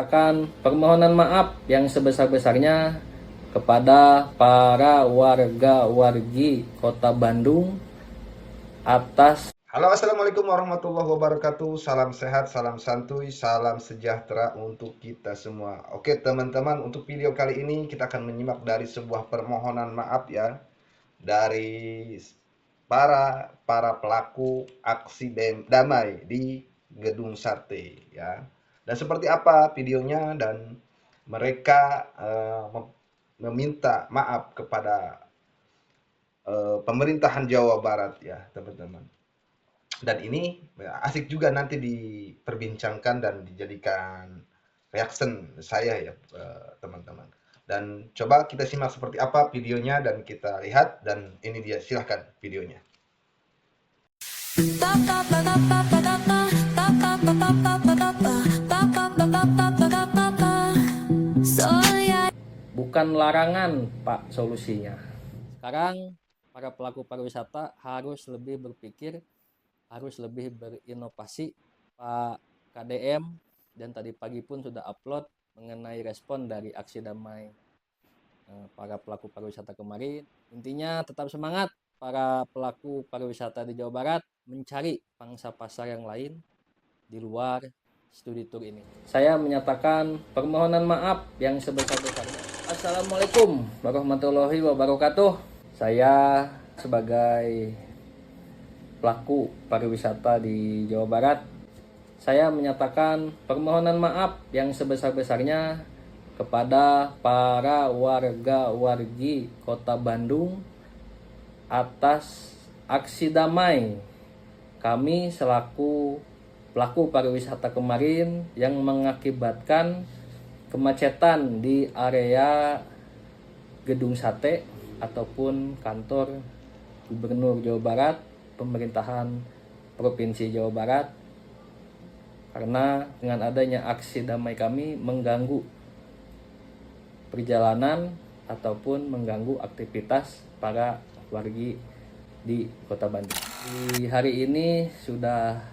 menyatakan permohonan maaf yang sebesar-besarnya kepada para warga-wargi Kota Bandung atas. Halo, assalamualaikum warahmatullahi wabarakatuh. Salam sehat, salam santuy, salam sejahtera untuk kita semua. Oke, teman-teman, untuk video kali ini kita akan menyimak dari sebuah permohonan maaf ya dari para pelaku aksi damai di Gedung Sate ya. Dan seperti apa videonya, dan mereka meminta maaf kepada pemerintahan Jawa Barat ya, teman-teman. Dan ini asik juga nanti diperbincangkan dan dijadikan reaction saya ya, teman-teman. Dan coba kita simak seperti apa videonya dan kita lihat, dan ini dia, silahkan videonya. Bukan larangan, Pak, solusinya. Sekarang para pelaku pariwisata harus lebih berpikir, harus lebih berinovasi. Pak KDM dan tadi pagi pun sudah upload mengenai respon dari aksi damai para pelaku pariwisata kemarin. Intinya tetap semangat para pelaku pariwisata di Jawa Barat mencari pangsa pasar yang lain di luar studi tour ini. Saya menyatakan permohonan maaf yang sebesar-besarnya. Assalamualaikum warahmatullahi wabarakatuh. Saya sebagai pelaku pariwisata di Jawa Barat, saya menyatakan permohonan maaf yang sebesar-besarnya kepada para warga-wargi Kota Bandung atas aksi damai kami selaku pelaku pariwisata kemarin yang mengakibatkan kemacetan di area Gedung Sate ataupun kantor Gubernur Jawa Barat, pemerintahan Provinsi Jawa Barat, karena dengan adanya aksi damai kami mengganggu perjalanan ataupun mengganggu aktivitas para wargi di Kota Bandung. Di hari ini sudah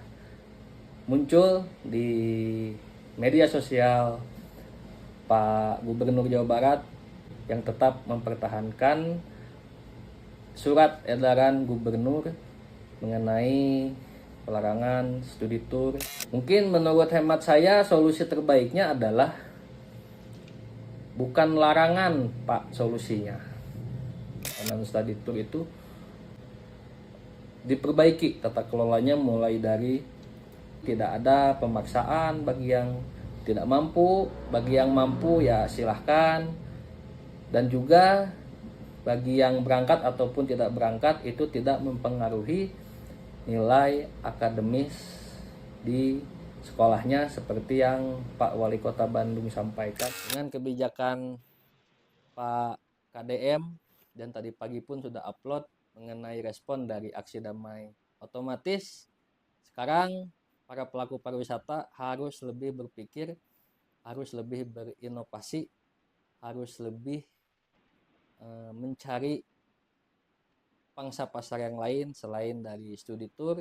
muncul di media sosial Pak Gubernur Jawa Barat yang tetap mempertahankan surat edaran gubernur mengenai pelarangan studi tour. Mungkin menurut hemat saya solusi terbaiknya adalah bukan larangan, Pak, solusinya. Pelarangan studi tour itu diperbaiki tata kelolanya, mulai dari tidak ada pemaksaan bagi yang tidak mampu, bagi yang mampu ya silahkan, dan juga bagi yang berangkat ataupun tidak berangkat itu tidak mempengaruhi nilai akademis di sekolahnya seperti yang Pak Wali Kota Bandung sampaikan. Dengan kebijakan Pak KDM dan tadi pagi pun sudah upload mengenai respon dari aksi damai, otomatis sekarang para pelaku pariwisata harus lebih berpikir, harus lebih berinovasi, harus lebih mencari pangsa pasar yang lain selain dari studi tour,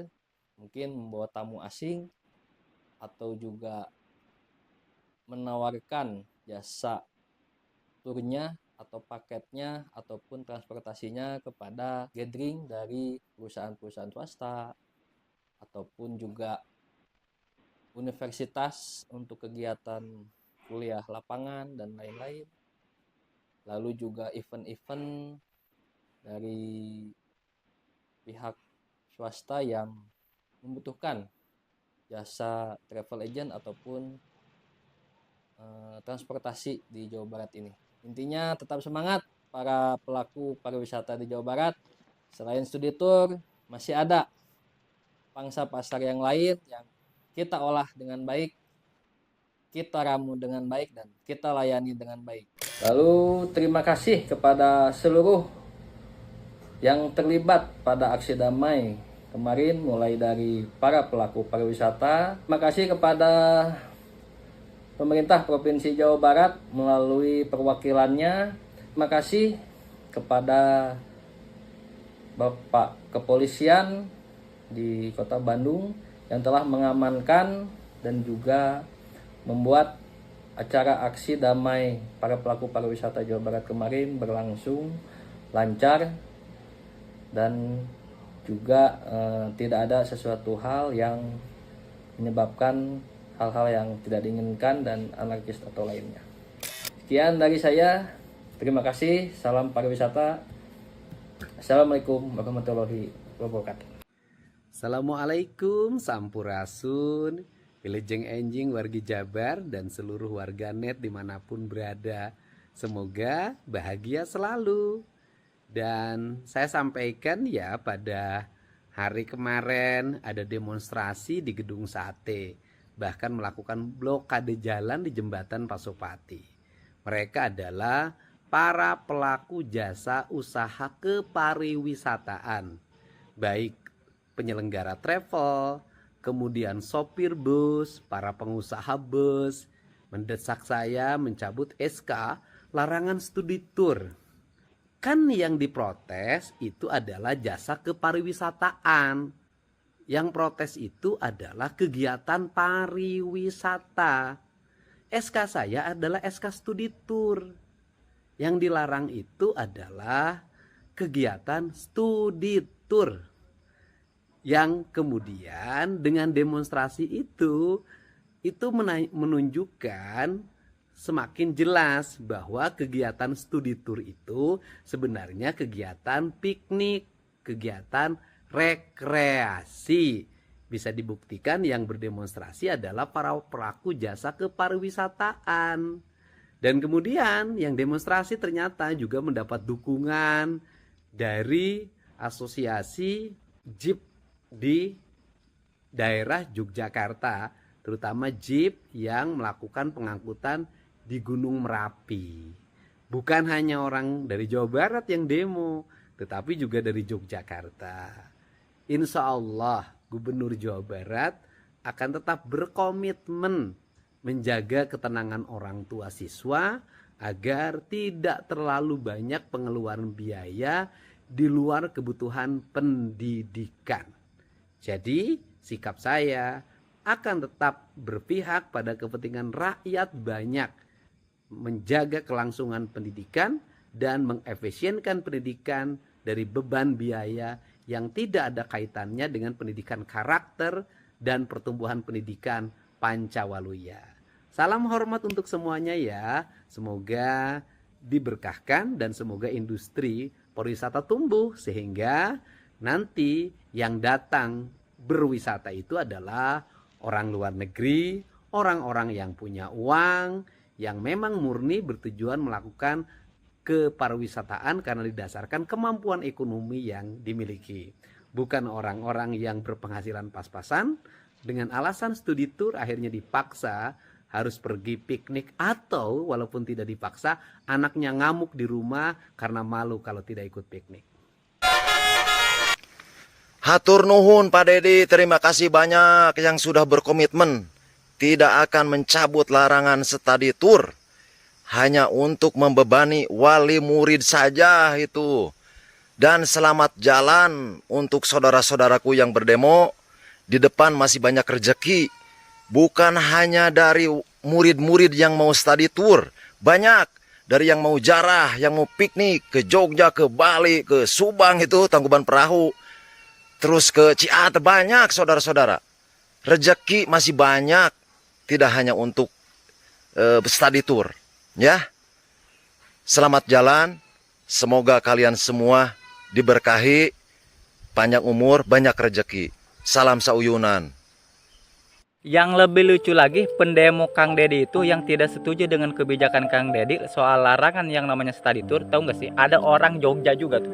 mungkin membawa tamu asing atau juga menawarkan jasa turnya atau paketnya ataupun transportasinya kepada gathering dari perusahaan-perusahaan swasta ataupun juga universitas untuk kegiatan kuliah lapangan dan lain-lain. Lalu juga event-event dari pihak swasta yang membutuhkan jasa travel agent ataupun transportasi di Jawa Barat ini. Intinya tetap semangat para pelaku pariwisata di Jawa Barat. Selain studi tour, masih ada pangsa pasar yang lain yang kita olah dengan baik, kita ramu dengan baik, dan kita layani dengan baik. Lalu terima kasih kepada seluruh yang terlibat pada aksi damai kemarin, mulai dari para pelaku pariwisata. Terima kasih kepada pemerintah Provinsi Jawa Barat melalui perwakilannya. Terima kasih kepada Bapak Kepolisian di Kota Bandung yang telah mengamankan dan juga membuat acara aksi damai para pelaku pariwisata Jawa Barat kemarin berlangsung lancar dan juga tidak ada sesuatu hal yang menyebabkan hal-hal yang tidak diinginkan dan anarkis atau lainnya. Sekian dari saya. Terima kasih. Salam pariwisata. Assalamualaikum warahmatullahi wabarakatuh. Assalamualaikum Sampurasun, Wilujeng Enjing wargi Jabar dan seluruh warganet dimanapun berada. Semoga bahagia selalu. Dan saya sampaikan ya, pada hari kemarin ada demonstrasi di Gedung Sate, bahkan melakukan blokade jalan di Jembatan Pasopati. Mereka adalah para pelaku jasa usaha kepariwisataan, baik penyelenggara travel, kemudian sopir bus, para pengusaha bus, mendesak saya mencabut SK larangan studi tour. Kan yang diprotes itu adalah jasa kepariwisataan. Yang protes itu adalah kegiatan pariwisata. SK saya adalah SK studi tour. Yang dilarang itu adalah kegiatan studi tour. Yang kemudian dengan demonstrasi itu menunjukkan semakin jelas bahwa kegiatan studi tour itu sebenarnya kegiatan piknik, kegiatan rekreasi. Bisa dibuktikan yang berdemonstrasi adalah para pelaku jasa kepariwisataan. Dan kemudian yang demonstrasi ternyata juga mendapat dukungan dari asosiasi Jeep di daerah Yogyakarta, terutama Jeep yang melakukan pengangkutan di Gunung Merapi. Bukan hanya orang dari Jawa Barat yang demo, tetapi juga dari Yogyakarta. Insya Allah Gubernur Jawa Barat akan tetap berkomitmen menjaga ketenangan orang tua siswa agar tidak terlalu banyak pengeluaran biaya di luar kebutuhan pendidikan. Jadi sikap saya akan tetap berpihak pada kepentingan rakyat banyak, menjaga kelangsungan pendidikan dan mengefisienkan pendidikan dari beban biaya yang tidak ada kaitannya dengan pendidikan karakter dan pertumbuhan pendidikan Pancawaluya. Salam hormat untuk semuanya ya. Semoga diberkahkan dan semoga industri pariwisata tumbuh sehingga nanti yang datang berwisata itu adalah orang luar negeri, orang-orang yang punya uang, yang memang murni bertujuan melakukan kepariwisataan karena didasarkan kemampuan ekonomi yang dimiliki. Bukan orang-orang yang berpenghasilan pas-pasan dengan alasan studi tour akhirnya dipaksa harus pergi piknik, atau walaupun tidak dipaksa anaknya ngamuk di rumah karena malu kalau tidak ikut piknik. Hatur nuhun Pak Dedi, terima kasih banyak yang sudah berkomitmen tidak akan mencabut larangan study tour hanya untuk membebani wali murid saja itu. Dan selamat jalan untuk saudara-saudaraku yang berdemo. Di depan masih banyak rezeki, bukan hanya dari murid-murid yang mau study tour, banyak dari yang mau jarah, yang mau piknik ke Jogja, ke Bali, ke Subang itu Tangkuban Perahu, terus ke Ciater, banyak saudara-saudara. Rezeki masih banyak, tidak hanya untuk study tour, ya. Selamat jalan, semoga kalian semua diberkahi, panjang umur, banyak rezeki. Salam sauyunan. Yang lebih lucu lagi, pendemo Kang Dedi itu yang tidak setuju dengan kebijakan Kang Dedi soal larangan yang namanya study tour. Tahu nggak sih, ada orang Jogja juga tuh.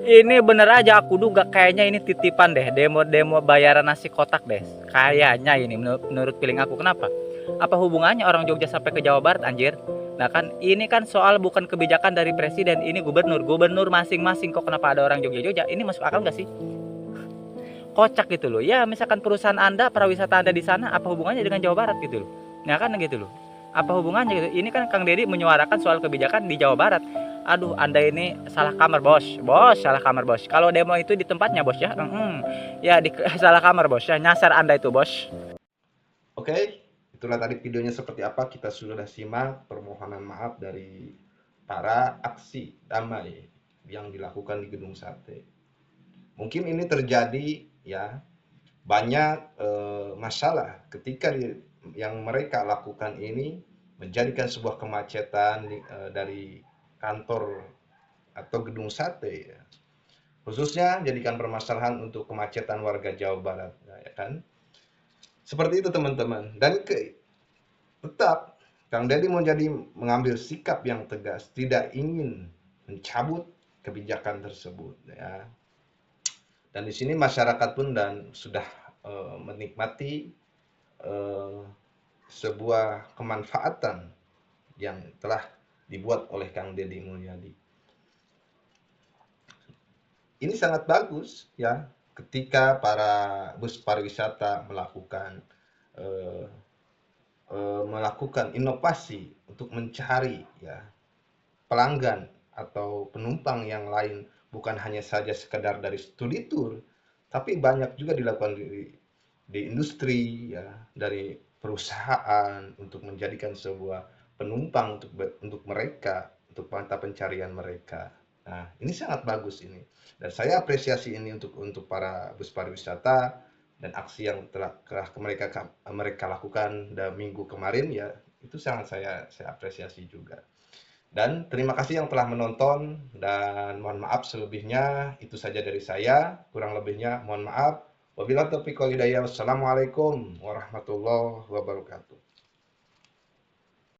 Ini bener aja, aku duga kayaknya ini titipan deh, demo-demo bayaran nasi kotak deh. Kayaknya ini menurut feeling aku. Kenapa? Apa hubungannya orang Jogja sampai ke Jawa Barat anjir? Nah kan ini kan soal bukan kebijakan dari presiden, ini gubernur masing-masing. Kok kenapa ada orang Jogja-Jogja? Ini masuk akal nggak sih? Kocak gitu loh. Ya misalkan perusahaan Anda, pariwisata Anda di sana, apa hubungannya dengan Jawa Barat gitu loh. Nah kan gitu loh. Apa hubungannya gitu. Ini kan Kang Dedi menyuarakan soal kebijakan di Jawa Barat. Aduh, Anda ini salah kamar bos. Bos, salah kamar bos. Kalau demo itu di tempatnya bos ya. Ya salah kamar bos ya. Nyasar Anda itu bos. Oke, itu itulah tadi videonya seperti apa, kita sudah simak permohonan maaf dari para aksi damai yang dilakukan di Gedung Sate. Mungkin ini terjadi ya banyak masalah ketika yang mereka lakukan ini menjadikan sebuah kemacetan dari kantor atau Gedung Sate ya. Khususnya jadikan permasalahan untuk kemacetan warga Jawa Barat ya kan. Seperti itu teman-teman. Dan tetap Kang Deddy mengambil sikap yang tegas, tidak ingin mencabut kebijakan tersebut ya. Dan di sini masyarakat pun sudah menikmati sebuah kemanfaatan yang telah dibuat oleh Kang Deddy Mulyadi. Ini sangat bagus ya ketika para bus pariwisata melakukan inovasi untuk mencari ya pelanggan atau penumpang yang lain, bukan hanya saja sekedar dari studi tour, tapi banyak juga dilakukan di industri ya, dari perusahaan untuk menjadikan sebuah penumpang untuk mereka, untuk mata pencarian mereka. Nah, ini sangat bagus ini. Dan saya apresiasi ini untuk para bus pariwisata dan aksi yang telah mereka lakukan minggu kemarin ya, itu sangat saya apresiasi juga. Dan terima kasih yang telah menonton, dan mohon maaf selebihnya. Itu saja dari saya, kurang lebihnya mohon maaf. Wabillahi taufiq wal hidayah. Wassalamualaikum warahmatullahi wabarakatuh.